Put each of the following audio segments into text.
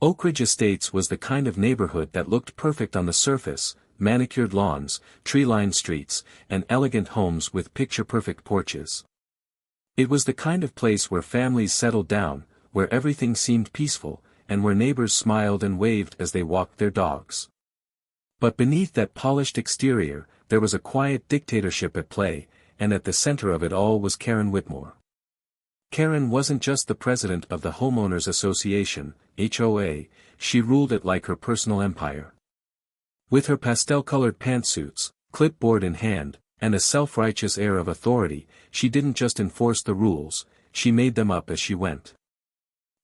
Oak Ridge Estates was the kind of neighborhood that looked perfect on the surface: manicured lawns, tree-lined streets, and elegant homes with picture-perfect porches. It was the kind of place where families settled down, where everything seemed peaceful, and where neighbors smiled and waved as they walked their dogs. But beneath that polished exterior, there was a quiet dictatorship at play, and at the center of it all was Karen Whitmore. Karen wasn't just the president of the Homeowners Association, HOA, she ruled it like her personal empire. With her pastel-colored pantsuits, clipboard in hand, and a self-righteous air of authority, she didn't just enforce the rules, she made them up as she went.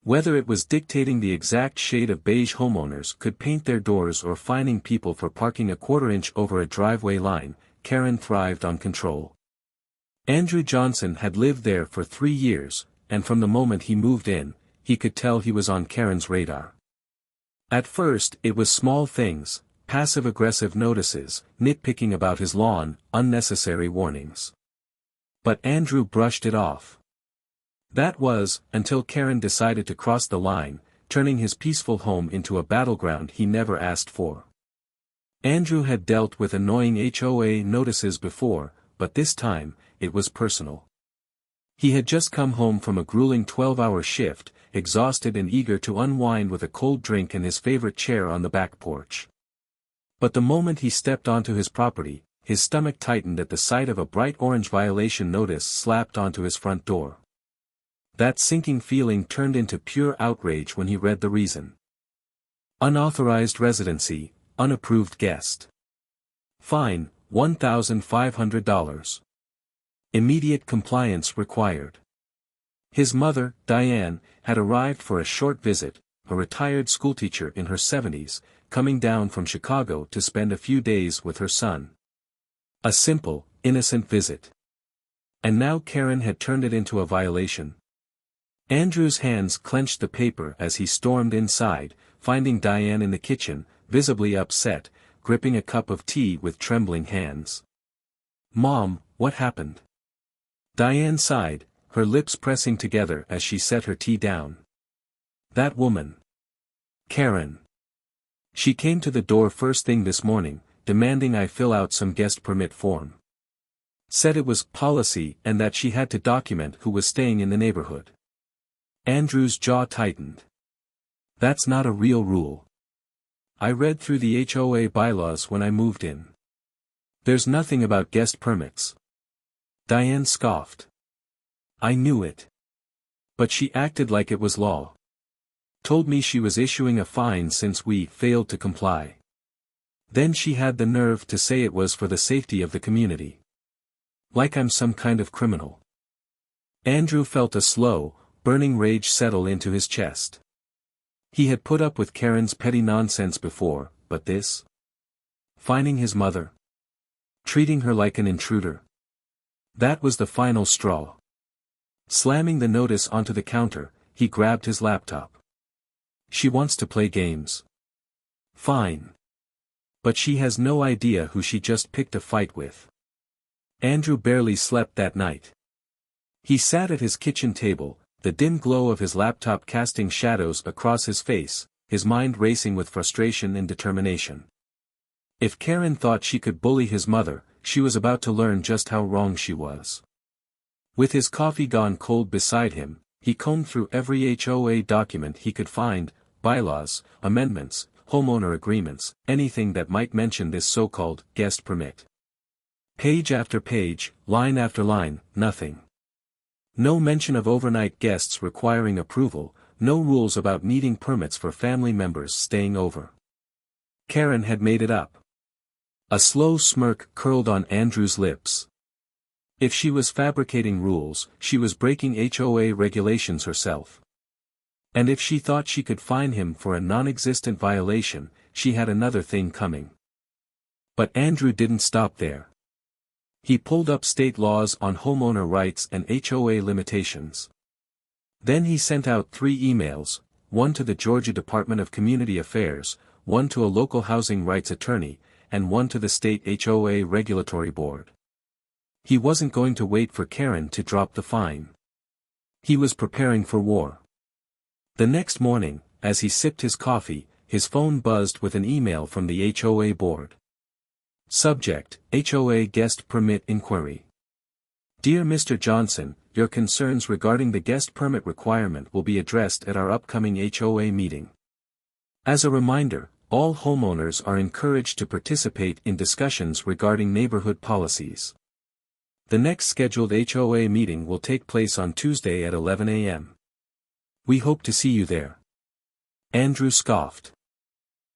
Whether it was dictating the exact shade of beige homeowners could paint their doors or fining people for parking a quarter-inch over a driveway line, Karen thrived on control. Andrew Johnson had lived there for 3 years, and from the moment he moved in, he could tell he was on Karen's radar. At first it was small things: passive-aggressive notices, nitpicking about his lawn, unnecessary warnings. But Andrew brushed it off. That was, until Karen decided to cross the line, turning his peaceful home into a battleground he never asked for. Andrew had dealt with annoying HOA notices before, but this time, it was personal. He had just come home from a grueling 12-hour shift, exhausted and eager to unwind with a cold drink and his favorite chair on the back porch. But the moment he stepped onto his property, his stomach tightened at the sight of a bright orange violation notice slapped onto his front door. That sinking feeling turned into pure outrage when he read the reason. Unauthorized residency, unapproved guest. Fine, $1,500. Immediate compliance required. His mother, Diane, had arrived for a short visit, a retired schoolteacher in her 70s, coming down from Chicago to spend a few days with her son. A simple, innocent visit. And now Karen had turned it into a violation. Andrew's hands clenched the paper as he stormed inside, finding Diane in the kitchen, visibly upset, gripping a cup of tea with trembling hands. "Mom, what happened?" Diane sighed, her lips pressing together as she set her tea down. "That woman. Karen. She came to the door first thing this morning, demanding I fill out some guest permit form. Said it was policy and that she had to document who was staying in the neighborhood." Andrew's jaw tightened. "That's not a real rule. I read through the HOA bylaws when I moved in. There's nothing about guest permits." Diane scoffed. "I knew it. But she acted like it was law. Told me she was issuing a fine since we failed to comply. Then she had the nerve to say it was for the safety of the community. Like I'm some kind of criminal." Andrew felt a slow, burning rage settle into his chest. He had put up with Karen's petty nonsense before, but this? Fining his mother? Treating her like an intruder? That was the final straw. Slamming the notice onto the counter, he grabbed his laptop. "She wants to play games. Fine. But she has no idea who she just picked a fight with." Andrew barely slept that night. He sat at his kitchen table, the dim glow of his laptop casting shadows across his face, his mind racing with frustration and determination. If Karen thought she could bully his mother, she was about to learn just how wrong she was. With his coffee gone cold beside him, he combed through every HOA document he could find: bylaws, amendments, homeowner agreements, anything that might mention this so-called guest permit. Page after page, line after line, nothing. No mention of overnight guests requiring approval, no rules about needing permits for family members staying over. Karen had made it up. A slow smirk curled on Andrew's lips. If she was fabricating rules, she was breaking HOA regulations herself. And if she thought she could fine him for a non-existent violation, she had another thing coming. But Andrew didn't stop there. He pulled up state laws on homeowner rights and HOA limitations. Then he sent out 3 emails, one to the Georgia Department of Community Affairs, one to a local housing rights attorney, and one to the state HOA regulatory board. He wasn't going to wait for Karen to drop the fine. He was preparing for war. The next morning, as he sipped his coffee, his phone buzzed with an email from the HOA board. Subject: HOA Guest Permit Inquiry. Dear Mr. Johnson, your concerns regarding the guest permit requirement will be addressed at our upcoming HOA meeting. As a reminder, all homeowners are encouraged to participate in discussions regarding neighborhood policies. The next scheduled HOA meeting will take place on Tuesday at 11 a.m. We hope to see you there. Andrew scoffed.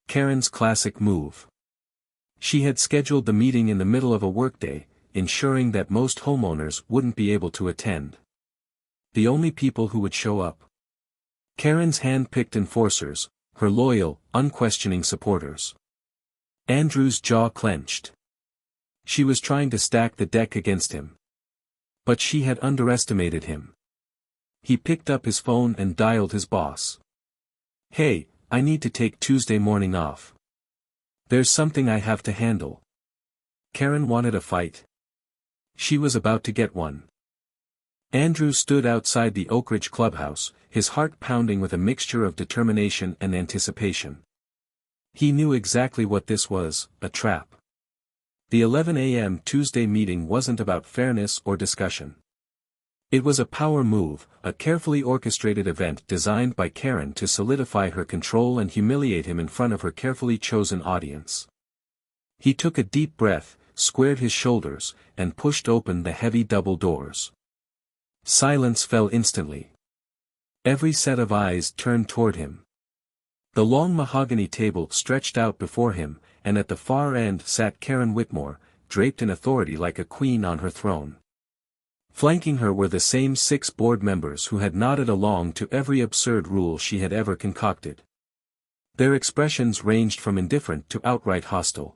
Karen's classic move. She had scheduled the meeting in the middle of a workday, ensuring that most homeowners wouldn't be able to attend. The only people who would show up: Karen's hand-picked enforcers, her loyal, unquestioning supporters. Andrew's jaw clenched. She was trying to stack the deck against him. But she had underestimated him. He picked up his phone and dialed his boss. Hey, I need to take Tuesday morning off. There's something I have to handle. Karen wanted a fight. She was about to get one. Andrew stood outside the Oak Ridge clubhouse, his heart pounding with a mixture of determination and anticipation. He knew exactly what this was: a trap. The 11 a.m. Tuesday meeting wasn't about fairness or discussion. It was a power move, a carefully orchestrated event designed by Karen to solidify her control and humiliate him in front of her carefully chosen audience. He took a deep breath, squared his shoulders, and pushed open the heavy double doors. Silence fell instantly. Every set of eyes turned toward him. The long mahogany table stretched out before him, and at the far end sat Karen Whitmore, draped in authority like a queen on her throne. Flanking her were the same 6 board members who had nodded along to every absurd rule she had ever concocted. Their expressions ranged from indifferent to outright hostile.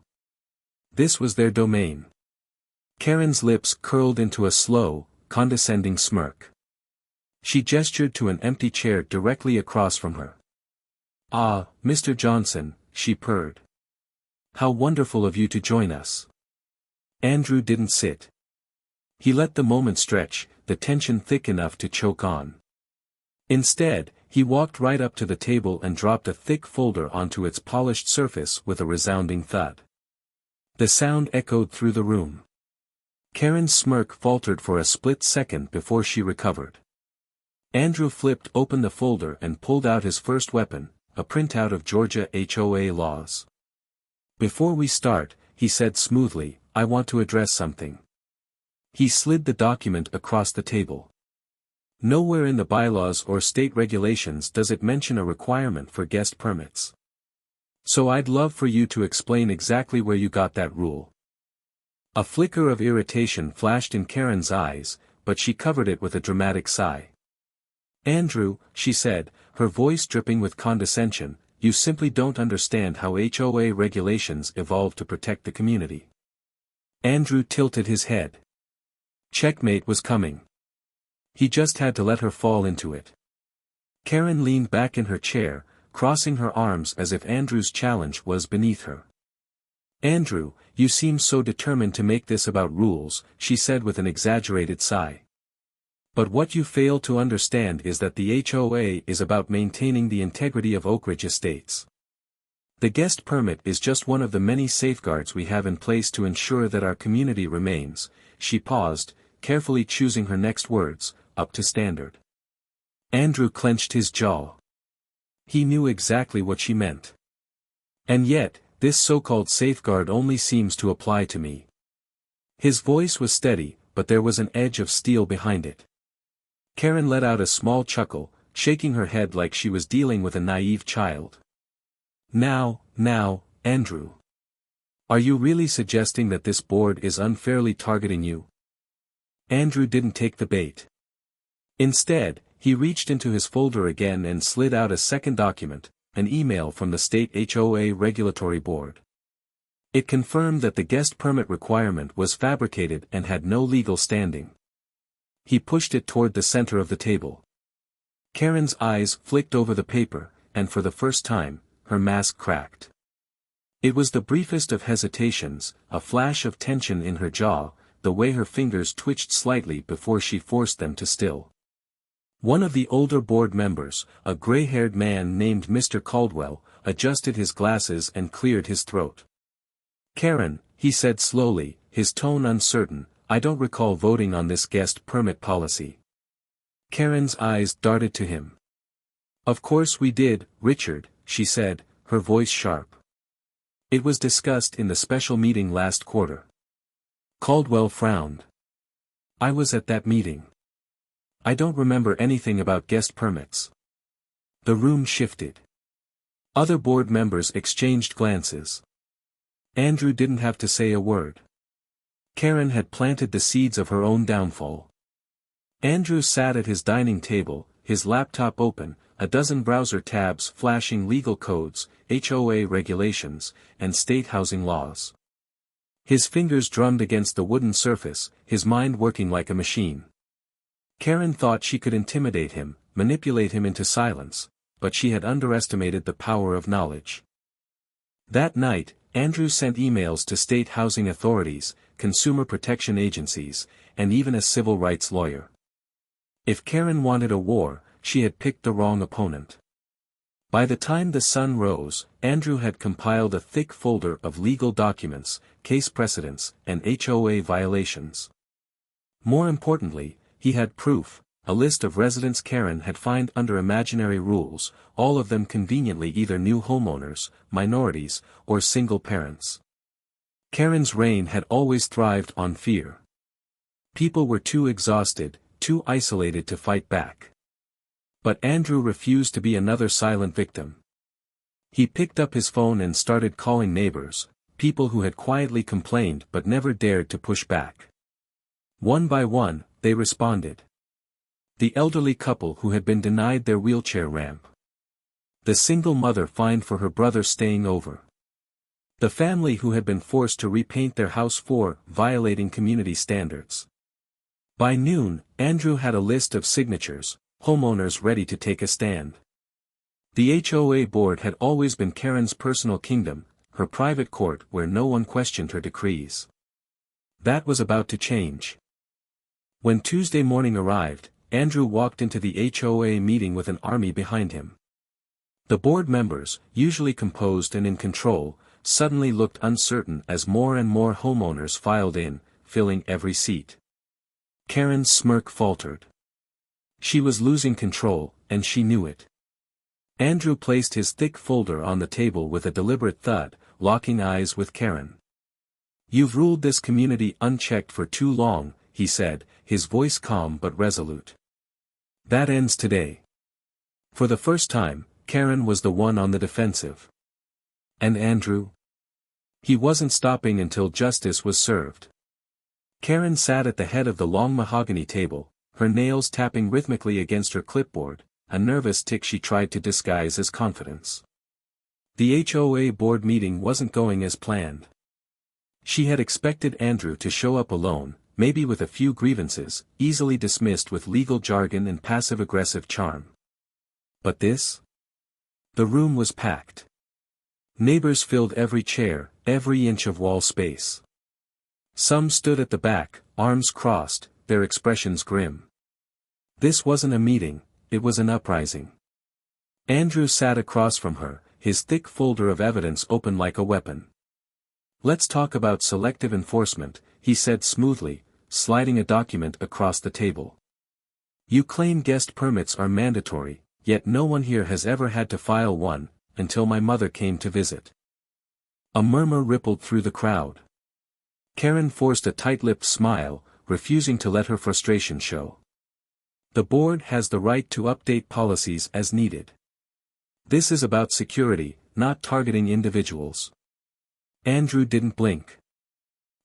This was their domain. Karen's lips curled into a slow, condescending smirk. She gestured to an empty chair directly across from her. "Ah, Mr. Johnson," she purred. "How wonderful of you to join us." Andrew didn't sit. He let the moment stretch, the tension thick enough to choke on. Instead, he walked right up to the table and dropped a thick folder onto its polished surface with a resounding thud. The sound echoed through the room. Karen's smirk faltered for a split second before she recovered. Andrew flipped open the folder and pulled out his first weapon, a printout of Georgia HOA laws. "Before we start," he said smoothly, "I want to address something." He slid the document across the table. Nowhere in the bylaws or state regulations does it mention a requirement for guest permits. So I'd love for you to explain exactly where you got that rule. A flicker of irritation flashed in Karen's eyes, but she covered it with a dramatic sigh. "Andrew," she said, her voice dripping with condescension, "you simply don't understand how HOA regulations evolved to protect the community." Andrew tilted his head. Checkmate was coming. He just had to let her fall into it. Karen leaned back in her chair, crossing her arms as if Andrew's challenge was beneath her. "Andrew, you seem so determined to make this about rules," she said with an exaggerated sigh. "But what you fail to understand is that the HOA is about maintaining the integrity of Oak Ridge Estates. The guest permit is just one of the many safeguards we have in place to ensure that our community remains," she paused, carefully choosing her next words, "up to standard." Andrew clenched his jaw. He knew exactly what she meant. "And yet, this so-called safeguard only seems to apply to me." His voice was steady, but there was an edge of steel behind it. Karen let out a small chuckle, shaking her head like she was dealing with a naive child. Now, Andrew. Are you really suggesting that this board is unfairly targeting you?" Andrew didn't take the bait. Instead, he reached into his folder again and slid out a second document, an email from the state HOA regulatory board. It confirmed that the guest permit requirement was fabricated and had no legal standing. He pushed it toward the center of the table. Karen's eyes flicked over the paper, and for the first time, her mask cracked. It was the briefest of hesitations, a flash of tension in her jaw, the way her fingers twitched slightly before she forced them to still. One of the older board members, a gray-haired man named Mr. Caldwell, adjusted his glasses and cleared his throat. "Karen," he said slowly, his tone uncertain, "I don't recall voting on this guest permit policy." Karen's eyes darted to him. "Of course we did, Richard," she said, her voice sharp. "It was discussed in the special meeting last quarter." Caldwell frowned. "I was at that meeting. I don't remember anything about guest permits." The room shifted. Other board members exchanged glances. Andrew didn't have to say a word. Karen had planted the seeds of her own downfall. Andrew sat at his dining table, his laptop open, a dozen browser tabs flashing legal codes, HOA regulations, and state housing laws. His fingers drummed against the wooden surface, his mind working like a machine. Karen thought she could intimidate him, manipulate him into silence, but she had underestimated the power of knowledge. That night, Andrew sent emails to state housing authorities, consumer protection agencies, and even a civil rights lawyer. If Karen wanted a war, she had picked the wrong opponent. By the time the sun rose, Andrew had compiled a thick folder of legal documents, case precedents, and HOA violations. More importantly, he had proof, a list of residents Karen had fined under imaginary rules, all of them conveniently either new homeowners, minorities, or single parents. Karen's reign had always thrived on fear. People were too exhausted, too isolated to fight back. But Andrew refused to be another silent victim. He picked up his phone and started calling neighbors, people who had quietly complained but never dared to push back. One by one, they responded. The elderly couple who had been denied their wheelchair ramp. The single mother fined for her brother staying over. The family who had been forced to repaint their house for violating community standards. By noon, Andrew had a list of signatures, homeowners ready to take a stand. The HOA board had always been Karen's personal kingdom, her private court where no one questioned her decrees. That was about to change. When Tuesday morning arrived, Andrew walked into the HOA meeting with an army behind him. The board members, usually composed and in control, suddenly looked uncertain as more and more homeowners filed in, filling every seat. Karen's smirk faltered. She was losing control, and she knew it. Andrew placed his thick folder on the table with a deliberate thud, locking eyes with Karen. "You've ruled this community unchecked for too long," he said, his voice calm but resolute. "That ends today." For the first time, Karen was the one on the defensive. And Andrew? He wasn't stopping until justice was served. Karen sat at the head of the long mahogany table, her nails tapping rhythmically against her clipboard, a nervous tick she tried to disguise as confidence. The HOA board meeting wasn't going as planned. She had expected Andrew to show up alone, maybe with a few grievances, easily dismissed with legal jargon and passive-aggressive charm. But this? The room was packed. Neighbors filled every chair, every inch of wall space. Some stood at the back, arms crossed, their expressions grim. This wasn't a meeting, it was an uprising. Andrew sat across from her, his thick folder of evidence open like a weapon. "Let's talk about selective enforcement," he said smoothly, sliding a document across the table. "You claim guest permits are mandatory, yet no one here has ever had to file one, until my mother came to visit." A murmur rippled through the crowd. Karen forced a tight-lipped smile, refusing to let her frustration show. "The board has the right to update policies as needed. This is about security, not targeting individuals." Andrew didn't blink.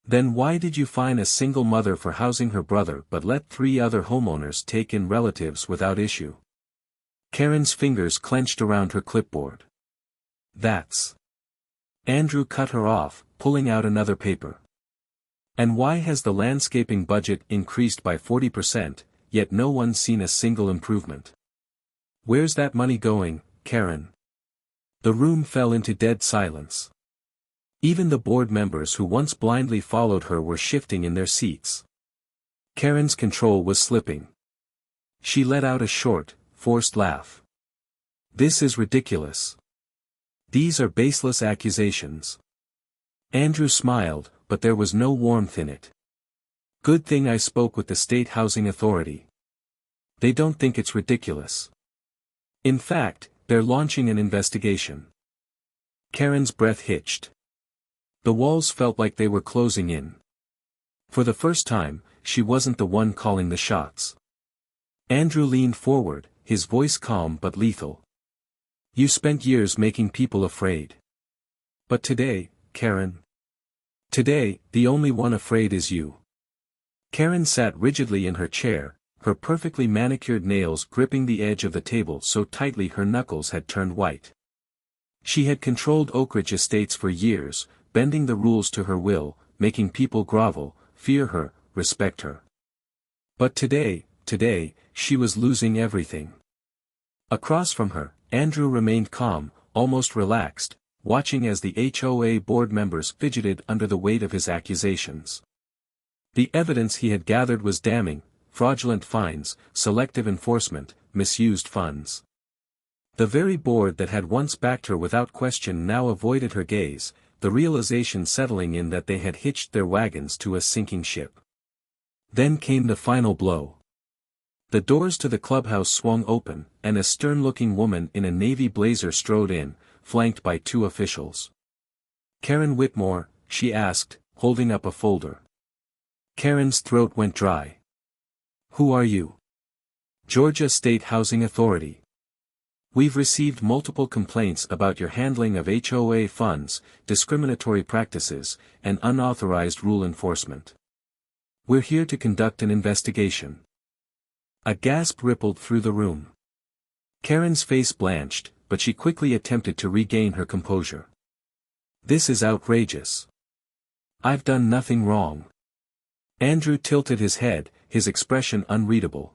"Then why did you fine a single mother for housing her brother but let 3 other homeowners take in relatives without issue?" Karen's fingers clenched around her clipboard. "That's..." Andrew cut her off, pulling out another paper. "And why has the landscaping budget increased by 40%, yet no one's seen a single improvement? Where's that money going, Karen?" The room fell into dead silence. Even the board members who once blindly followed her were shifting in their seats. Karen's control was slipping. She let out a short, forced laugh. This is ridiculous. These are baseless accusations. Andrew smiled, but there was no warmth in it. Good thing I spoke with the State Housing Authority. They don't think it's ridiculous. In fact, they're launching an investigation. Karen's breath hitched. The walls felt like they were closing in. For the first time, she wasn't the one calling the shots. Andrew leaned forward, his voice calm but lethal. You spent years making people afraid. But today, Karen. Today, the only one afraid is you. Karen sat rigidly in her chair, her perfectly manicured nails gripping the edge of the table so tightly her knuckles had turned white. She had controlled Oak Ridge Estates for years, bending the rules to her will, making people grovel, fear her, respect her. But today, she was losing everything. Across from her, Andrew remained calm, almost relaxed, watching as the HOA board members fidgeted under the weight of his accusations. The evidence he had gathered was damning: fraudulent fines, selective enforcement, misused funds. The very board that had once backed her without question now avoided her gaze, the realization settling in that they had hitched their wagons to a sinking ship. Then came the final blow. The doors to the clubhouse swung open, and a stern-looking woman in a navy blazer strode in, flanked by two officials. Karen Whitmore, she asked, holding up a folder. Karen's throat went dry. Who are you? Georgia State Housing Authority. We've received multiple complaints about your handling of HOA funds, discriminatory practices, and unauthorized rule enforcement. We're here to conduct an investigation. A gasp rippled through the room. Karen's face blanched, but she quickly attempted to regain her composure. This is outrageous. I've done nothing wrong. Andrew tilted his head, his expression unreadable.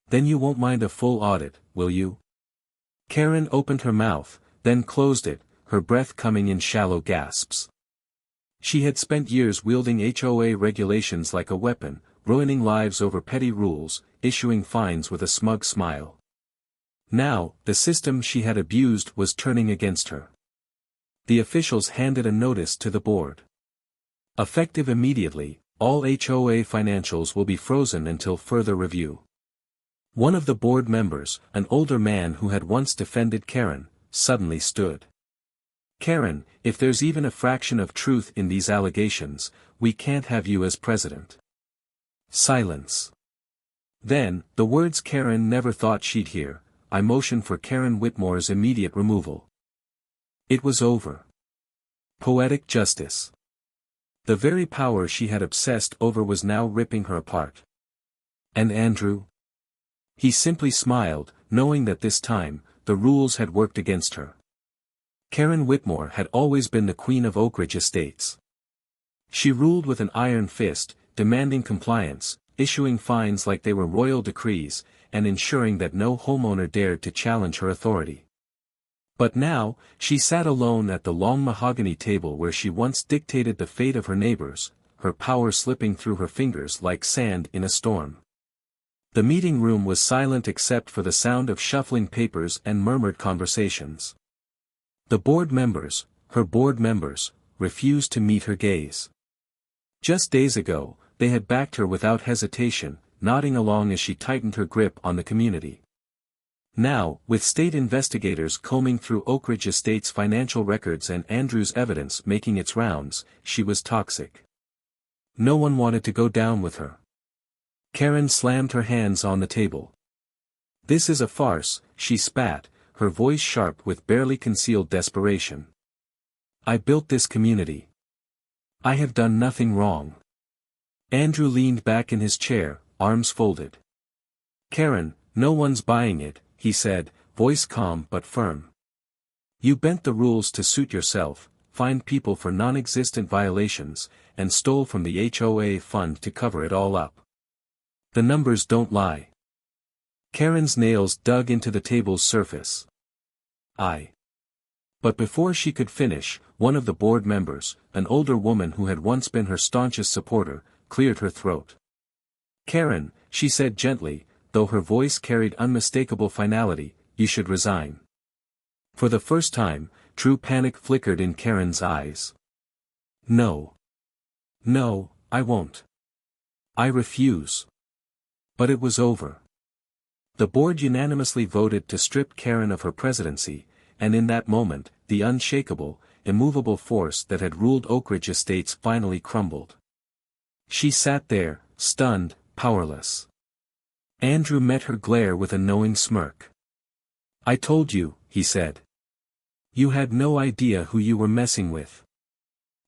Then you won't mind a full audit, will you? Karen opened her mouth, then closed it, her breath coming in shallow gasps. She had spent years wielding HOA regulations like a weapon, ruining lives over petty rules, issuing fines with a smug smile. Now, the system she had abused was turning against her. The officials handed a notice to the board. Effective immediately, all HOA financials will be frozen until further review. One of the board members, an older man who had once defended Karen, suddenly stood. Karen, if there's even a fraction of truth in these allegations, we can't have you as president. Silence. Then, the words Karen never thought she'd hear: I motion for Karen Whitmore's immediate removal. It was over. Poetic justice. The very power she had obsessed over was now ripping her apart. And Andrew? He simply smiled, knowing that this time, the rules had worked against her. Karen Whitmore had always been the queen of Oak Ridge Estates. She ruled with an iron fist, demanding compliance, issuing fines like they were royal decrees, and ensuring that no homeowner dared to challenge her authority. But now, she sat alone at the long mahogany table where she once dictated the fate of her neighbors, her power slipping through her fingers like sand in a storm. The meeting room was silent except for the sound of shuffling papers and murmured conversations. The board members, her board members, refused to meet her gaze. Just days ago, they had backed her without hesitation, nodding along as she tightened her grip on the community. Now, with state investigators combing through Oak Ridge Estates' financial records and Andrew's evidence making its rounds, she was toxic. No one wanted to go down with her. Karen slammed her hands on the table. This is a farce, she spat, her voice sharp with barely concealed desperation. I built this community. I have done nothing wrong. Andrew leaned back in his chair, arms folded. Karen, no one's buying it, he said, voice calm but firm. You bent the rules to suit yourself, fined people for non-existent violations, and stole from the HOA fund to cover it all up. The numbers don't lie. Karen's nails dug into the table's surface. But before she could finish, one of the board members, an older woman who had once been her staunchest supporter, cleared her throat. Karen, she said gently, though her voice carried unmistakable finality, "You should resign." For the first time, true panic flickered in Karen's eyes. "No. No, I won't. I refuse." But it was over. The board unanimously voted to strip Karen of her presidency, and in that moment, the unshakable, immovable force that had ruled Oak Ridge Estates finally crumbled. She sat there, stunned, powerless. Andrew met her glare with a knowing smirk. "I told you," he said. "You had no idea who you were messing with."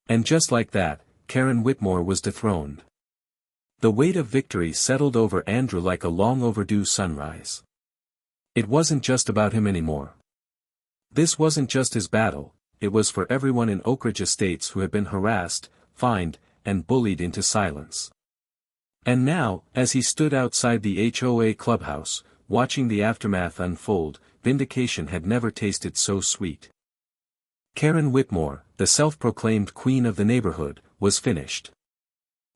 And just like that, Karen Whitmore was dethroned. The weight of victory settled over Andrew like a long overdue sunrise. It wasn't just about him anymore. This wasn't just his battle, it was for everyone in Oak Ridge Estates who had been harassed, fined, and bullied into silence. And now, as he stood outside the HOA clubhouse, watching the aftermath unfold, vindication had never tasted so sweet. Karen Whitmore, the self-proclaimed queen of the neighborhood, was finished.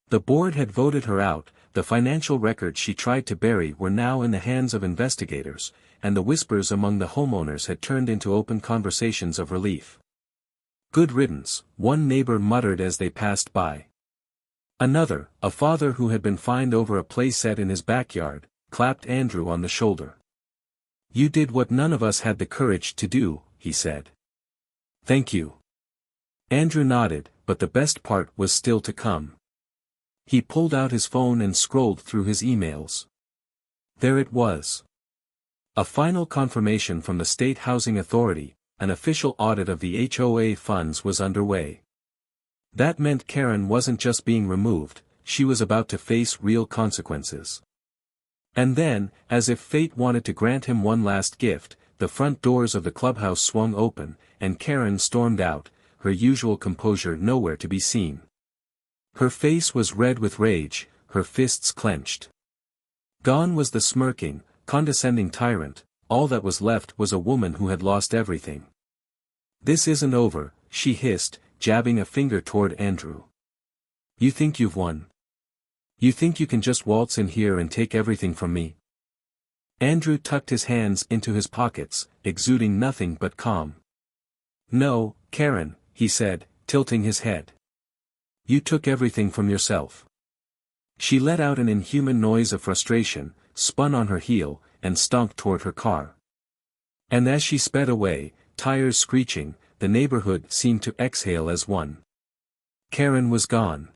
The board had voted her out, the financial records she tried to bury were now in the hands of investigators, and the whispers among the homeowners had turned into open conversations of relief. "Good riddance," one neighbor muttered as they passed by. Another, a father who had been fined over a play set in his backyard, clapped Andrew on the shoulder. "You did what none of us had the courage to do," he said. "Thank you." Andrew nodded, but the best part was still to come. He pulled out his phone and scrolled through his emails. There it was. A final confirmation from the State Housing Authority, an official audit of the HOA funds was underway. That meant Karen wasn't just being removed, she was about to face real consequences. And then, as if fate wanted to grant him one last gift, the front doors of the clubhouse swung open, and Karen stormed out, her usual composure nowhere to be seen. Her face was red with rage, her fists clenched. Gone was the smirking, condescending tyrant, all that was left was a woman who had lost everything. "This isn't over," she hissed, jabbing a finger toward Andrew. "You think you've won? You think you can just waltz in here and take everything from me?" Andrew tucked his hands into his pockets, exuding nothing but calm. "No, Karen," he said, tilting his head. "You took everything from yourself." She let out an inhuman noise of frustration, spun on her heel, and stomped toward her car. And as she sped away, tires screeching, the neighborhood seemed to exhale as one. Karen was gone.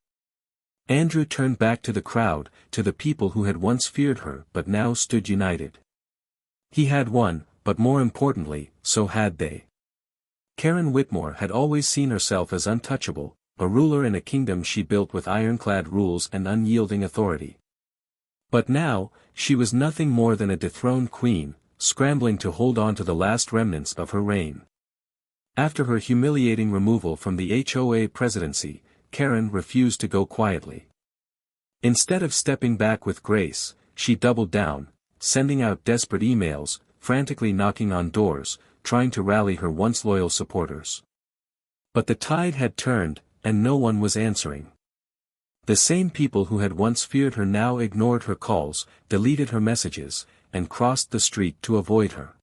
Andrew turned back to the crowd, to the people who had once feared her but now stood united. He had won, but more importantly, so had they. Karen Whitmore had always seen herself as untouchable, a ruler in a kingdom she built with ironclad rules and unyielding authority. But now, she was nothing more than a dethroned queen, scrambling to hold on to the last remnants of her reign. After her humiliating removal from the HOA presidency, Karen refused to go quietly. Instead of stepping back with grace, she doubled down, sending out desperate emails, frantically knocking on doors, trying to rally her once loyal supporters. But the tide had turned, and no one was answering. The same people who had once feared her now ignored her calls, deleted her messages, and crossed the street to avoid her.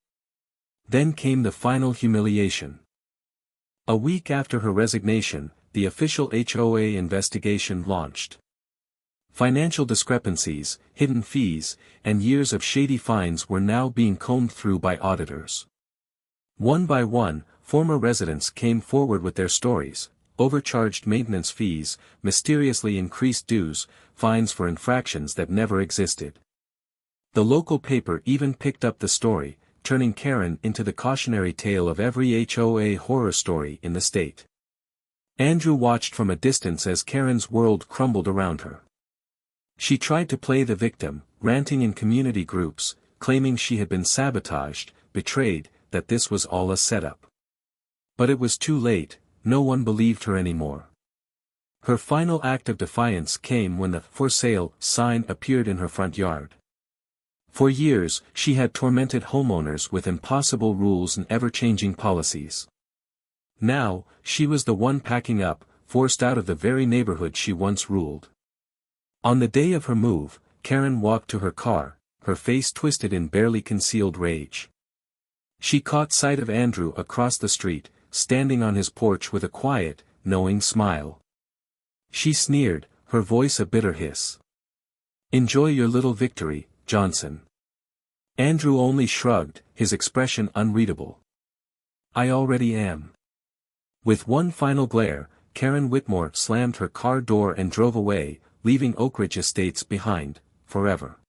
Then came the final humiliation. A week after her resignation, the official HOA investigation launched. Financial discrepancies, hidden fees, and years of shady fines were now being combed through by auditors. One by one, former residents came forward with their stories: overcharged maintenance fees, mysteriously increased dues, fines for infractions that never existed. The local paper even picked up the story, turning Karen into the cautionary tale of every HOA horror story in the state. Andrew watched from a distance as Karen's world crumbled around her. She tried to play the victim, ranting in community groups, claiming she had been sabotaged, betrayed, that this was all a setup. But it was too late, no one believed her anymore. Her final act of defiance came when the "for sale" sign appeared in her front yard. For years, she had tormented homeowners with impossible rules and ever-changing policies. Now, she was the one packing up, forced out of the very neighborhood she once ruled. On the day of her move, Karen walked to her car, her face twisted in barely concealed rage. She caught sight of Andrew across the street, standing on his porch with a quiet, knowing smile. She sneered, her voice a bitter hiss. "Enjoy your little victory, Johnson." Andrew only shrugged, his expression unreadable. "I already am." With one final glare, Karen Whitmore slammed her car door and drove away, leaving Oakridge Estates behind, forever.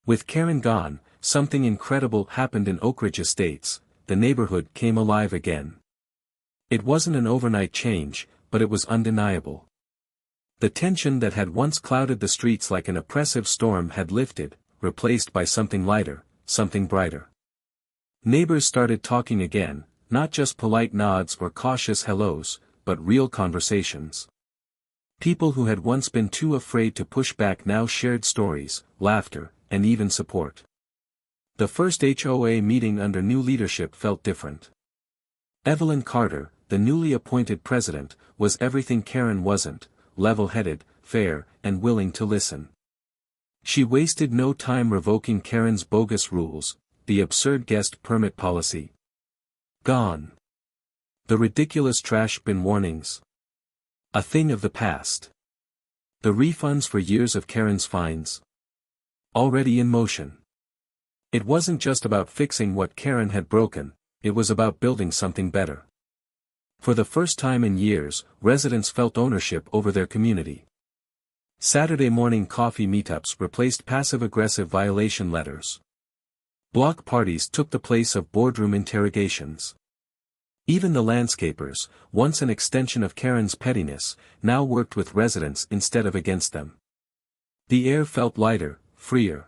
With Karen gone, something incredible happened in Oakridge Estates. The neighborhood came alive again. It wasn't an overnight change, but it was undeniable. The tension that had once clouded the streets like an oppressive storm had lifted, replaced by something lighter, something brighter. Neighbors started talking again, not just polite nods or cautious hellos, but real conversations. People who had once been too afraid to push back now shared stories, laughter, and even support. The first HOA meeting under new leadership felt different. Evelyn Carter, the newly appointed president, was everything Karen wasn't: level-headed, fair, and willing to listen. She wasted no time revoking Karen's bogus rules, the absurd guest permit policy. Gone. The ridiculous trash bin warnings. A thing of the past. The refunds for years of Karen's fines. Already in motion. It wasn't just about fixing what Karen had broken, it was about building something better. For the first time in years, residents felt ownership over their community. Saturday morning coffee meetups replaced passive-aggressive violation letters. Block parties took the place of boardroom interrogations. Even the landscapers, once an extension of Karen's pettiness, now worked with residents instead of against them. The air felt lighter, freer.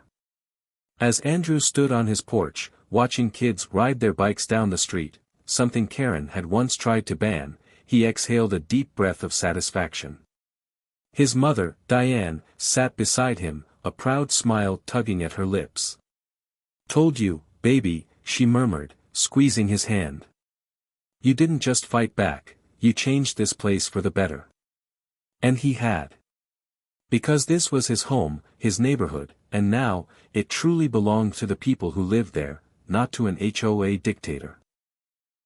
As Andrew stood on his porch, watching kids ride their bikes down the street, something Karen had once tried to ban, he exhaled a deep breath of satisfaction. His mother, Diane, sat beside him, a proud smile tugging at her lips. "Told you, baby," she murmured, squeezing his hand. "You didn't just fight back, you changed this place for the better." And he had. Because this was his home, his neighborhood, and now, it truly belonged to the people who lived there, not to an HOA dictator.